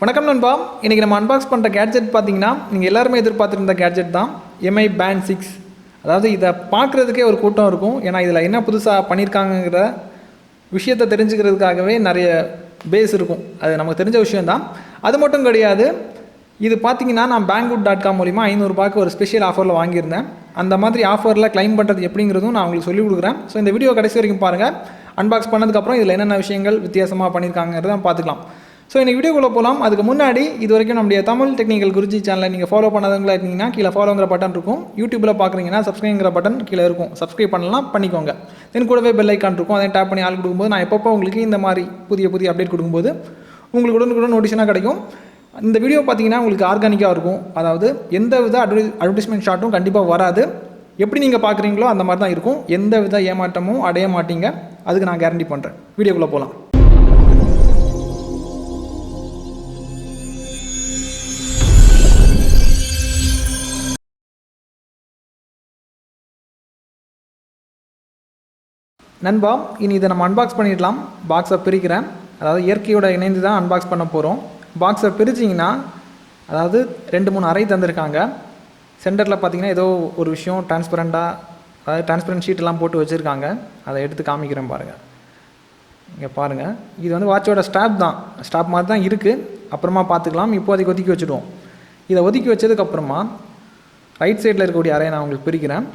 வணக்கம் நண்பா. இன்றைக்கி நம்ம அன்பாக்ஸ் பண்ணுற கேட்ஜெட் பார்த்தீங்கன்னா நீங்கள் எல்லாருமே எதிர்பார்த்துருந்த கேட்ஜெட் தான், எம்ஐ பேண்ட் 6. அதாவது இதை பார்க்குறதுக்கே ஒரு கூட்டம் இருக்கும். ஏன்னா இதில் என்ன புதுசாக பண்ணியிருக்காங்கிற விஷயத்தை தெரிஞ்சுக்கிறதுக்காகவே நிறைய பேஸ் இருக்கும். அது நமக்கு தெரிஞ்ச விஷயந்தான். அது மட்டும் கிடையாது, இது பார்த்தீங்கன்னா நான் Hangout.com மூலிமா 500 ரூபாய்க்கு ஒரு ஸ்பெஷல் ஆஃபரில் வாங்கியிருந்தேன். அந்த மாதிரி ஆஃபரில் கிளைம் பண்ணுறது எப்படிங்கிறதும் நான் உங்களுக்கு சொல்லிக் கொடுக்குறேன். ஸோ இந்த வீடியோ கடைசி வரைக்கும் பாருங்கள். அன்பாக்ஸ் பண்ணதுக்கப்புறம் இதில் என்னென்ன விஷயங்கள் வித்தியாசமாக பண்ணியிருக்காங்கிறத பார்த்துக்கலாம். ஸோ இந்த வீடியோக்குள்ளே போகலாம். அதுக்கு முன்னாடி இது வரைக்கும் நம்முடைய தமிழ் டெக்னிக்கல் குருஜி சேனலை நீங்கள் ஃபாலோ பண்ணாதவங்களா இருக்கீங்கன்னா கீழே ஃபாலோங்கிற பட்டன் இருக்கும். யூடியூப்பில் பார்க்குறீங்கன்னா சப்ஸ்கிரைங்கிற பட்டன் கீழே இருக்கும். சப்ஸ்கிரைப் பண்ணலாம், பண்ணிக்கோங்க. தென் கூடவே பெல் ஐக்கான் இருக்கும், அதை டேப் பண்ணி ஆள் கொடுக்கும்போது நான் எப்பப்போ உங்களுக்கு இந்த மாதிரி புதிய அப்டேட் கொடுக்கும்போது உங்களுக்கு உடனுக்குடன் நோட்டிஷனாக கிடைக்கும். இந்த வீடியோ பார்த்தீங்கன்னா உங்களுக்கு ஆர்கானிக்காக இருக்கும். அதாவது எந்த வித அட்வர்டைஸ்மெண்ட் ஷாட்டும் கண்டிப்பாக வராது. எப்படி நீங்கள் பார்க்குறீங்களோ அந்த மாதிரி தான் இருக்கும். எந்த வித ஏமாற்றமும் அடைய மாட்டீங்க, அதுக்கு நான் கேரண்டி பண்ணுறேன். வீடியோக்குள்ளே போகலாம். நண்பா, இனி இதை நம்ம அன்பாக்ஸ் பண்ணிடலாம். பாக்ஸை பிரிக்கிறேன். அதாவது இயற்கையோட இணைந்து தான் அன்பாக்ஸ் பண்ண போகிறோம். பாக்ஸை பிரிச்சிங்கன்னா அதாவது 2-3 அறை தந்திருக்காங்க. சென்டரில் பார்த்தீங்கன்னா ஏதோ ஒரு விஷயம் டிரான்ஸ்பரண்ட்டாக, அதாவது டிரான்ஸ்பரண்ட் ஷீட்டெல்லாம் போட்டு வச்சுருக்காங்க. அதை எடுத்து காமிக்கிறேன் பாருங்கள். இங்கே பாருங்கள், இது வந்து வாட்சோட ஸ்டாப் தான், ஸ்டாப் மாதிரி தான் இருக்குது. அப்புறமா பார்த்துக்கலாம். இப்போதைக்கு ஒதுக்கி வச்சுடுவோம். இதை ஒதுக்கி வச்சதுக்கப்புறமா ரைட் சைடில் இருக்கக்கூடிய அறையை நான் உங்களுக்கு பிரிக்கிறேன்.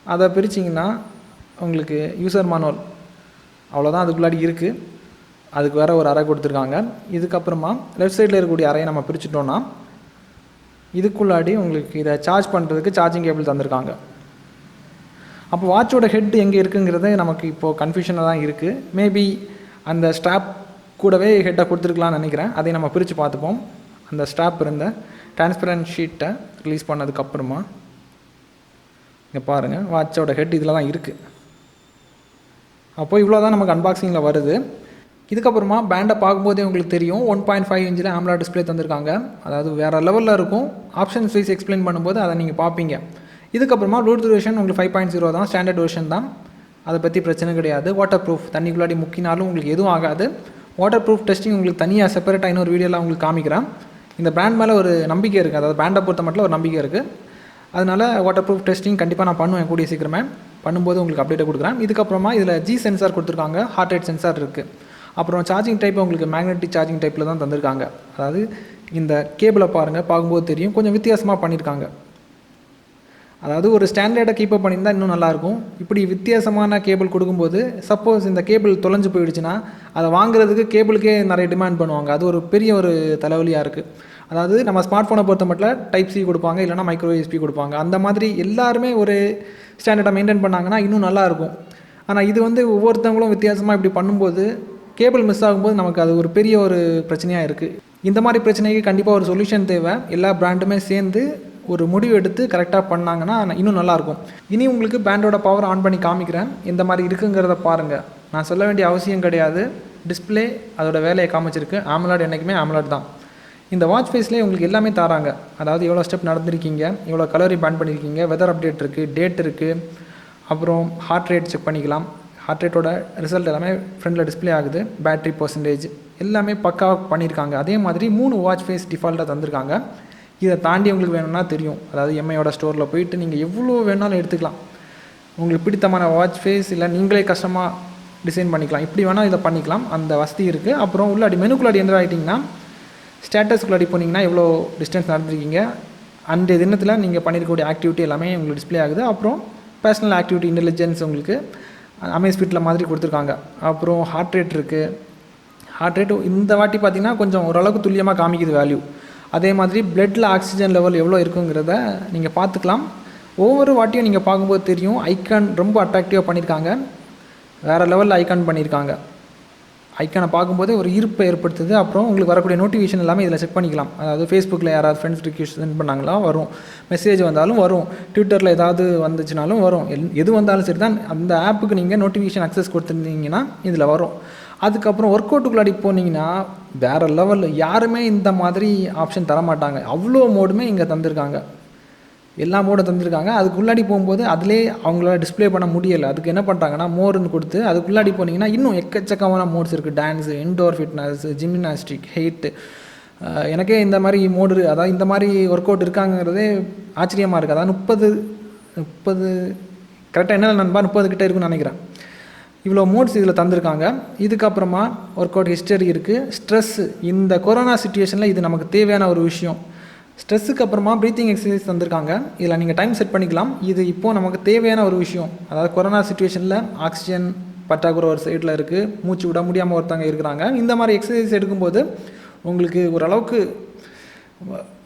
அதை பிரிச்சிங்கன்னா உங்களுக்கு யூசர் மேனுவல் அவ்வளோதான் அதுக்குள்ளாடி இருக்குது. அதுக்கு வேறு ஒரு அறை கொடுத்துருக்காங்க. இதுக்கப்புறமா லெஃப்ட் சைடில் இருக்கக்கூடிய அறையை நம்ம பிரிச்சுட்டோன்னா இதுக்குள்ளாடி உங்களுக்கு இதை சார்ஜ் பண்ணுறதுக்கு சார்ஜிங் கேபிள் தந்திருக்காங்க. அப்போ வாட்சோட ஹெட் எங்கே இருக்குங்கிறது நமக்கு இப்போது கன்ஃபியூஷனாக தான் இருக்குது. மேபி அந்த ஸ்ட்ராப் கூடவே ஹெட்டை கொடுத்துருக்கலான்னு நினைக்கிறேன். அதை நம்ம பிரித்து பார்த்துப்போம். அந்த ஸ்ட்ராப் இருந்த டிரான்ஸ்பரண்ட் ஷீட்டை ரிலீஸ் பண்ணதுக்கப்புறமா இங்கே பாருங்கள், வாட்சோட ஹெட் இதில் தான் இருக்குது. அப்போது இவ்வளோ தான் நமக்கு அன்பாக்சிங்கில் வருது. இதுக்கப்புறமா பேண்டை பார்க்கும்போதே உங்களுக்கு தெரியும், 1.5 இன்ச்சில் AMOLED டிஸ்பிளே தந்திருக்காங்க. அதாவது வேறு லெவலில் இருக்கும். ஆப்ஷன்ஸ் வைஸ் எக்ஸ்பிளைன் பண்ணும்போது அதை நீங்கள் பார்ப்பீங்க. இதுக்கப்புறமா ப்ளூடூத் வெர்ஷன் உங்களுக்கு 5.0 தான், ஸ்டாண்டர்ட் வெர்ஷன் தான். அதை பற்றி பிரச்சனை கிடையாது. வாட்டர் ப்ரூஃப், தண்ணிக்குள்ளாடி முக்கினாலும் உங்களுக்கு எதுவும் ஆகாது. வாட்டர் ப்ரூஃப் டெஸ்டிங் உங்களுக்கு தனியாக செப்பரேட்டாக இன்னொரு வீடியோவில் உங்களுக்கு காமிக்கிறேன். இந்த பிராண்ட் மேலே ஒரு நம்பிக்கை இருக்குது. அதாவது பேண்டை பொறுத்த மட்டும் ஒரு நம்பிக்கை இருக்குது. அதனால் வாட்டர் ப்ரூஃப் டெஸ்டிங் கண்டிப்பாக நான் பண்ணுவேன் கூடிய சீக்கிரமே. பண்ணும்போது உங்களுக்கு அப்டேட்டை கொடுக்குறேன். இதுக்கப்புறமா இதில் G சென்சார் கொடுத்துருக்காங்க, ஹார்ட் ரேட் சென்சார் இருக்குது. அப்புறம் சார்ஜிங் டைப் உங்களுக்கு மேக்னெட்டிக் சார்ஜிங் டைப்பில் தான் தந்திருக்காங்க. அதாவது இந்த கேபிளை பாருங்கள், பார்க்கும்போது தெரியும் கொஞ்சம் வித்தியாசமாக பண்ணியிருக்காங்க. அதாவது ஒரு ஸ்டாண்டர்டை கீப்பப் பண்ணியிருந்தால் இன்னும் நல்லாயிருக்கும். இப்படி வித்தியாசமான கேபிள் கொடுக்கும்போது சப்போஸ் இந்த கேபிள் தொலைஞ்சு போயிடுச்சுன்னா அதை வாங்குறதுக்கு கேபிளுக்கே நிறைய டிமாண்ட் பண்ணுவாங்க. அது ஒரு பெரிய ஒரு தலைவலியாக இருக்குது. அதாவது நம்ம ஸ்மார்ட் ஃபோனை பொறுத்த மட்டும் டைப் சி கொடுப்பாங்க, இல்லைனா மைக்ரோ USB கொடுப்பாங்க. அந்த மாதிரி எல்லாருமே ஒரு ஸ்டாண்டர்டை மெயின்டைன் பண்ணாங்கன்னா இன்னும் நல்லாயிருக்கும். ஆனால் இது வந்து ஒவ்வொருத்தவங்களும் வித்தியாசமாக இப்படி பண்ணும்போது கேபிள் மிஸ் ஆகும்போது நமக்கு அது ஒரு பெரிய ஒரு பிரச்சனையாக இருக்குது. இந்த மாதிரி பிரச்சனைக்கு கண்டிப்பாக ஒரு சொல்யூஷன் தேவை. எல்லா பிராண்டுமே சேர்ந்து ஒரு முடிவு எடுத்து கரெக்டாக பண்ணாங்கன்னா இன்னும் நல்லாயிருக்கும். இனி உங்களுக்கு பேண்டோட பவர் ஆன் பண்ணி காமிக்கிறேன். எந்த மாதிரி இருக்குங்கிறத பாருங்கள். நான் சொல்ல வேண்டிய அவசியம் கிடையாது. டிஸ்பிளே அதோட வேலையை காமிச்சிருக்கு. AMOLED என்றைக்குமே AMOLED தான். இந்த வாட்ச் ஃபேஸ்லேயே உங்களுக்கு எல்லாமே தராங்க. அதாவது எவ்வளோ ஸ்டெப் நடந்திருக்கீங்க, எவ்வளோ கலோரி பேன் பண்ணியிருக்கீங்க, வெதர் அப்டேட் இருக்குது, டேட் இருக்குது, அப்புறம் ஹார்ட் ரேட் செக் பண்ணிக்கலாம். ஹார்ட் ரேட்டோட ரிசல்ட் எல்லாமே ஃப்ரண்டில் டிஸ்பிளே ஆகுது. பேட்டரி பர்சன்டேஜ் எல்லாமே பக்காவாக பண்ணியிருக்காங்க. அதே மாதிரி 3 வாட்ச் ஃபேஸ் டிஃபால்ட்டாக தந்திருக்காங்க. இதை தாண்டி உங்களுக்கு வேணும்னா தெரியும், அதாவது எம்ஐயோட ஸ்டோரில் போயிட்டு நீங்கள் எவ்வளோ வேணாலும் எடுத்துக்கலாம். உங்களுக்கு பிடித்தமான வாட்ச் ஃபேஸ் இல்லை நீங்களே கஷ்டமாக டிசைன் பண்ணிக்கலாம். இப்படி வேணால் இதை பண்ணிக்கலாம். அந்த வசதி இருக்குது. அப்புறம் உள்ளாடி மெனுக்குள்ளாடி எந்த ஆகிட்டிங்கன்னா ஸ்டேட்டஸ்குள்ளாடி போனீங்கன்னா எவ்வளோ டிஸ்டன்ஸ் நடந்திருக்கீங்க, அந்த தினத்தில் நீங்கள் பண்ணியிருக்கக்கூடிய ஆக்டிவிட்டி எல்லாமே உங்களுக்கு டிஸ்பிளே ஆகுது. அப்புறம் பர்சனல் ஆக்டிவிட்டி இன்டெலிஜென்ஸ் உங்களுக்கு அமேஸ்ஃபிட்டில் மாதிரி கொடுத்துருக்காங்க. அப்புறம் ஹார்ட் ரேட் இருக்குது. ஹார்ட் ரேட் இந்த வாட்டி பார்த்திங்கன்னா கொஞ்சம் ஓரளவுக்கு துல்லியமாக காமிக்குது வேல்யூ. அதே மாதிரி பிளட்டில் ஆக்சிஜன் லெவல் எவ்வளோ இருக்குங்கிறத நீங்கள் பார்த்துக்கலாம். ஒவ்வொரு வாட்டியும் நீங்கள் பார்க்கும்போது தெரியும், ஐக்கான் ரொம்ப அட்ராக்டிவாக பண்ணியிருக்காங்க. வேறு லெவலில் ஐக்கான் பண்ணியிருக்காங்க. ஐக்கானை பார்க்கும்போது ஒரு ஈர்ப்பை ஏற்படுத்துது. அப்புறம் உங்களுக்கு வரக்கூடிய நோட்டிஃபிகேஷன் எல்லாமே இதில் செக் பண்ணிக்கலாம். அதாவது ஃபேஸ்புக்கில் யாராவது ஃப்ரெண்ட்ஸ் ரிக்வெஸ்ட் சென்ட் பண்ணாங்களா வரும், மெசேஜ் வந்தாலும் வரும், ட்விட்டரில் ஏதாவது வந்துச்சுனாலும் வரும். எது வந்தாலும் சரி தான் அந்த ஆப்புக்கு நீங்கள் நோட்டிஃபிகேஷன் அக்சஸ் கொடுத்துருந்தீங்கன்னா இதில் வரும். அதுக்கப்புறம் ஒர்க் அவுட்டுக்குள்ளாடி போனீங்கன்னா வேறு லெவலில் யாருமே இந்த மாதிரி ஆப்ஷன் தரமாட்டாங்க. அவ்வளோ மோடுமே இங்கே தந்திருக்காங்க. எல்லா மோடும் தந்திருக்காங்க. அதுக்குள்ளாடி போகும்போது அதிலே அவங்களால டிஸ்பிளே பண்ண முடியலை. அதுக்கு என்ன பண்ணுறாங்கன்னா மோர்னு கொடுத்து அதுக்குள்ளாடி போனீங்கன்னா இன்னும் எக்கச்சக்கமான மோட்ஸ் இருக்குது. Dance, indoor fitness, gymnastic, eight, எனக்கே இந்த மாதிரி மோடு அதாவது இந்த மாதிரி ஒர்க் அவுட் இருக்காங்கிறதே ஆச்சரியமாக இருக்குது. அதாவது 30 கரெக்டாக என்ன நண்பா 30 கிட்டே இருக்குன்னு நினைக்கிறேன். இவ்வளோ மோட்ஸ் இதில் தந்திருக்காங்க. இதுக்கப்புறமா ஒர்க் அவுட் ஹிஸ்டரி இருக்குது. ஸ்ட்ரெஸ்ஸு, இந்த கொரோனா சுச்சுவேஷனில் இது நமக்கு தேவையான ஒரு விஷயம். ஸ்ட்ரெஸ்ஸுக்கு அப்புறமா ப்ரீத்திங் எக்ஸசைஸ் தந்திருக்காங்க. இதில் நீங்கள் டைம் செட் பண்ணிக்கலாம். இது இப்போது நமக்கு தேவையான ஒரு விஷயம். அதாவது கொரோனா சுச்சுவேஷனில் ஆக்சிஜன் பற்றாக்குறை ஒரு சைடில் இருக்குது, மூச்சு விட முடியாமல் ஒருத்தவங்க இருக்கிறாங்க. இந்த மாதிரி எக்ஸசைஸ் எடுக்கும்போது உங்களுக்கு ஓரளவுக்கு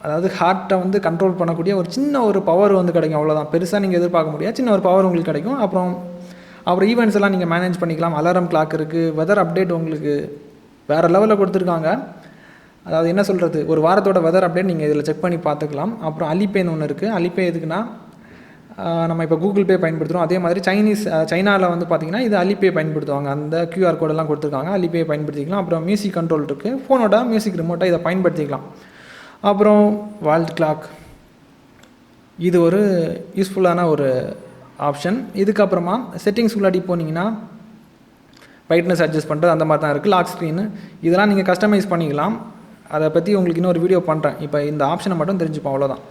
அதாவது ஹார்ட்டை வந்து கண்ட்ரோல் பண்ணக்கூடிய ஒரு சின்ன ஒரு பவர் வந்து கிடைக்கும். அவ்வளோதான், பெருசாக நீங்கள் எதிர்பார்க்க முடியாது, சின்ன ஒரு பவர் உங்களுக்கு கிடைக்கும். அப்புறம் ஈவெண்ட்ஸ் எல்லாம் நீங்கள் மேனேஜ் பண்ணிக்கலாம். அலாரம் கிளாக் இருக்குது, வெதர் அப்டேட் உங்களுக்கு வேறு லெவலில் கொடுத்துருக்காங்க. அதாவது என்ன சொல்கிறது, ஒரு வாரத்தோட வெதர் அப்டேட் நீங்கள் இதில் செக் பண்ணி பார்த்துக்கலாம். அப்புறம் அலிபேன்னு ஒன்று இருக்குது. அலிபே எதுக்குன்னா நம்ம இப்போ கூகுள் பே பயன்படுத்துகிறோம், அதே மாதிரி சைனாவில் வந்து பார்த்திங்கன்னா இது அலிபே பயன்படுத்துவாங்க. அந்த QR கோடெல்லாம் கொடுத்துருக்காங்க, அலிபே பயன்படுத்திக்கலாம். அப்புறம் மியூசிக் கண்ட்ரோல் இருக்குது, ஃபோனோட மியூசிக் ரிமோட்டாக இதை பயன்படுத்திக்கலாம். அப்புறம் வால் கிளாக், இது ஒரு யூஸ்ஃபுல்லான ஒரு ஆப்ஷன். இதுக்கப்புறமா செட்டிங்ஸ் உள்ளாடி போனீங்கன்னா பிரைட்னஸ் அட்ஜஸ்ட் பண்ணுறது அந்த மாதிரி தான் இருக்குது. லாக் ஸ்க்ரீனு இதெல்லாம் நீங்கள் கஸ்டமைஸ் பண்ணிக்கலாம். அதை பற்றி உங்களுக்கு இன்னொரு வீடியோ பண்ணுறேன். இப்போ இந்த ஆப்ஷனை மட்டும் தெரிஞ்சுப்போம், அவ்வளோதான்.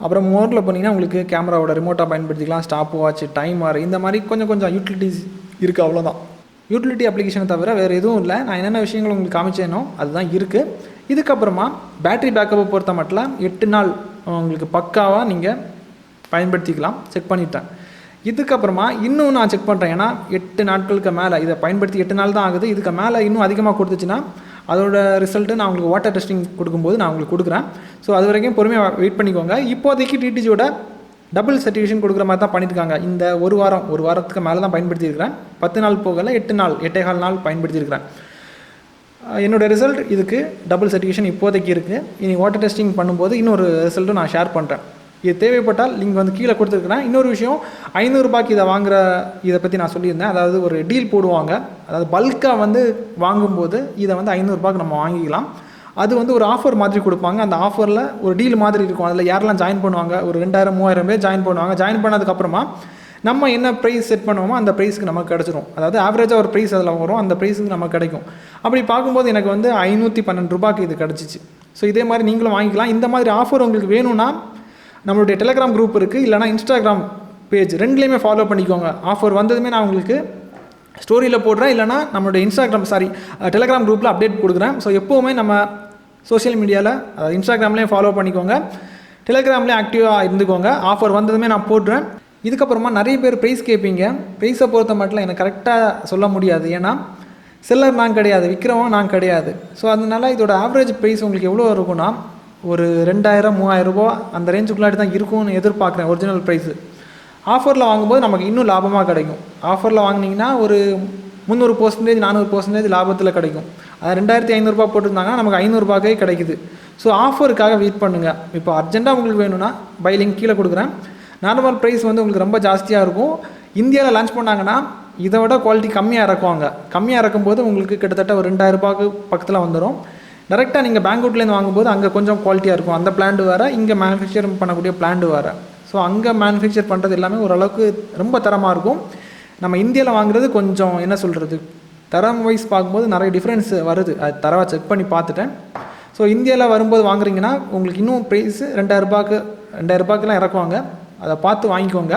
அப்புறம் மோரில் போனீங்கன்னா உங்களுக்கு கேமராவோட ரிமோட்டாக பயன்படுத்திக்கலாம், ஸ்டாப் வாட்ச், டைமர், இந்த மாதிரி கொஞ்சம் யூட்டிலிட்டிஸ் இருக்குது, அவ்வளோதான். யூட்டிலிட்டி அப்ளிகேஷனை தவிர வேறு எதுவும் இல்லை. நான் என்னென்ன விஷயங்கள் உங்களுக்கு காமிச்சேனோ அதுதான் இருக்குது. இதுக்கப்புறமா பேட்டரி பேக்கப்பை பொறுத்த மட்டும் 8 நாள் உங்களுக்கு பக்காவாக நீங்கள் பயன்படுத்திக்கலாம், செக் பண்ணிட்டேன். இதுக்கப்புறமா இன்னும் நான் செக் பண்ணுறேன், ஏன்னா 8 நாட்களுக்கு மேலே இதை பயன்படுத்தி 8 நாள் தான் ஆகுது. இதுக்கு மேலே இன்னும் அதிகமாக கொடுத்துச்சுன்னா அதோட ரிசல்ட்டு நான் உங்களுக்கு வாட்டர் டெஸ்டிங் கொடுக்கும்போது நான் உங்களுக்கு கொடுக்குறேன். ஸோ அது வரைக்கும் பொறுமையாக வெயிட் பண்ணிக்கோங்க. இப்போதைக்கு டிடிஜியோட டபுள் சர்டிஃபிகேஷன் கொடுக்குற மாதிரி தான் பண்ணியிருக்காங்க. இந்த ஒரு வாரத்துக்கு மேலே தான் பயன்படுத்தியிருக்கிறேன். 10 நாள் போகலை, 8 நாள் பயன்படுத்தியிருக்கிறேன். என்னோடய ரிசல்ட் இதுக்கு டபுள் சர்டிஃபிகேஷன் இப்போதைக்கு இருக்குது. இனி வாட்டர் டெஸ்டிங் பண்ணும்போது இன்னொரு ரிசல்ட்டும் நான் ஷேர் பண்ணுறேன். இது தேவைப்பட்டால் லிங்க் வந்து கீழே கொடுத்துருக்குறேன். இன்னொரு விஷயம், 500 ரூபாய்க்கு இதை வாங்குகிற இதை பற்றி நான் சொல்லியிருந்தேன். அதாவது ஒரு டீல் போடுவாங்க, அதாவது பல்காக வந்து வாங்கும்போது இதை வந்து 500 ரூபாய்க்கு நம்ம வாங்கிக்கலாம். அது வந்து ஒரு ஆஃபர் மாதிரி கொடுப்பாங்க. அந்த ஆஃபரில் ஒரு டீல் மாதிரி இருக்கும். அதில் யாரெல்லாம் ஜாயின் பண்ணுவாங்க, ஒரு 2000-3000 பேர் ஜாயின் பண்ணுவாங்க. ஜாயின் பண்ணதுக்கப்புறமா நம்ம என்ன ப்ரைஸ் செட் பண்ணுவோமோ அந்த ப்ரைஸுக்கு நமக்கு கிடச்சிரும். அதாவது ஆவரேஜாக ஒரு ப்ரைஸ் அதில் வரும், அந்த ப்ரைஸுக்கு நமக்கு கிடைக்கும். அப்படி பார்க்கும்போது எனக்கு வந்து 512 ரூபாய்க்கு இது கிடச்சிச்சு. ஸோ இதே மாதிரி நீங்களும் வாங்கிக்கலாம். இந்த மாதிரி ஆஃபர் உங்களுக்கு வேணும்னா நம்மளுடைய டெலகிராம் குரூப் இருக்குது, இல்லைனா இன்ஸ்டாகிராம் பேஜ், ரெண்டுலேயுமே ஃபாலோ பண்ணிக்கோங்க. ஆஃபர் வந்ததுமே நான் உங்களுக்கு ஸ்டோரியில் போடுறேன், இல்லைனா நம்மளுடைய டெலகிராம் குரூப்பில் அப்டேட் கொடுக்குறேன். ஸோ எப்போவுமே நம்ம சோஷியல் மீடியாவில் இன்ஸ்டாகிராம்லேயும் ஃபாலோ பண்ணிக்கோங்க, டெலகிராம்லேயும் ஆக்டிவாக இருந்துக்கோங்க. ஆஃபர் வந்ததுமே நான் போடுறேன். இதுக்கப்புறமா நிறைய பேர் ப்ரைஸ் கேட்பீங்க. ப்ரைஸை பொறுத்த மட்டும் எனக்கு கரெக்டாக சொல்ல முடியாது, ஏன்னா செல்லர் நான் கிடையாது, விற்கிறவன் நான் கிடையாது. ஸோ அதனால் இதோட ஆவரேஜ் ப்ரைஸ் உங்களுக்கு எவ்வளோ இருக்குன்னா ஒரு 2000-3000 ரூபா அந்த ரேஞ்சுக்குள்ளாடி தான் இருக்கும்னு எதிர்பார்க்குறேன் ஒரிஜினல் ப்ரைஸு. ஆஃபரில் வாங்கும்போது நமக்கு இன்னும் லாபமாக கிடைக்கும். ஆஃபரில் வாங்கினீங்கன்னா ஒரு 300%, 400% லாபத்தில் கிடைக்கும். அது 2500 ரூபா போட்டிருந்தாங்கன்னா நமக்கு 500 ரூபாய்க்கே கிடைக்குது. ஸோ ஆஃபருக்காக வெயிட் பண்ணுங்கள். இப்போ அர்ஜென்ட்டாக உங்களுக்கு வேணும்னா பை லிங்க் கீழே கொடுக்குறேன். நார்மல் ப்ரைஸ் வந்து உங்களுக்கு ரொம்ப ஜாஸ்தியாக இருக்கும். இந்தியாவில் லான்ச் பண்ணாங்கன்னா இதை விட குவாலிட்டி கம்மியாக இறக்குவாங்க. கம்மியாக இறக்கும்போது உங்களுக்கு கிட்டத்தட்ட ஒரு 2000 ரூபாய்க்கு பக்கத்தில் வந்துடும். டேரெக்டாக நீங்கள் பேங்க்அவுட்லேருந்து வாங்கும்போது அங்கே கொஞ்சம் குவாலிட்டியாக இருக்கும். அந்த பிளான்ட் வேறு, இங்கே மேனுஃபேக்சர் பண்ணக்கூடிய பிளான்ட் வேறு. ஸோ அங்கே மேனுஃபேக்சர் பண்ணுறது எல்லாமே ஓரளவுக்கு ரொம்ப தரமாக இருக்கும். நம்ம இந்தியாவில் வாங்குறது கொஞ்சம் என்ன சொல்கிறது, தரம் வைஸ் பார்க்கும்போது நிறைய டிஃப்ரென்ஸ் வருது. அது தரவாக செக் பண்ணி பார்த்துட்டேன். ஸோ இந்தியாவில் வரும்போது வாங்குறீங்கன்னா உங்களுக்கு இன்னும் ப்ரைஸு 2000 ரூபாய்க்குலாம் இறக்குவாங்க. அதை பார்த்து வாங்கிக்கோங்க.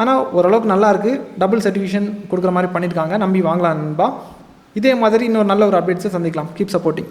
ஆனால் ஓரளவுக்கு நல்லாயிருக்கு. டபுள் சர்டிஃபிகேஷன் கொடுக்குற மாதிரி பண்ணியிருக்காங்க. நம்பி வாங்கலாம் நண்பா. இதே மாதிரி இன்னொரு நல்ல ஒரு அப்டேட்ஸை சந்திக்கலாம். Keep supporting.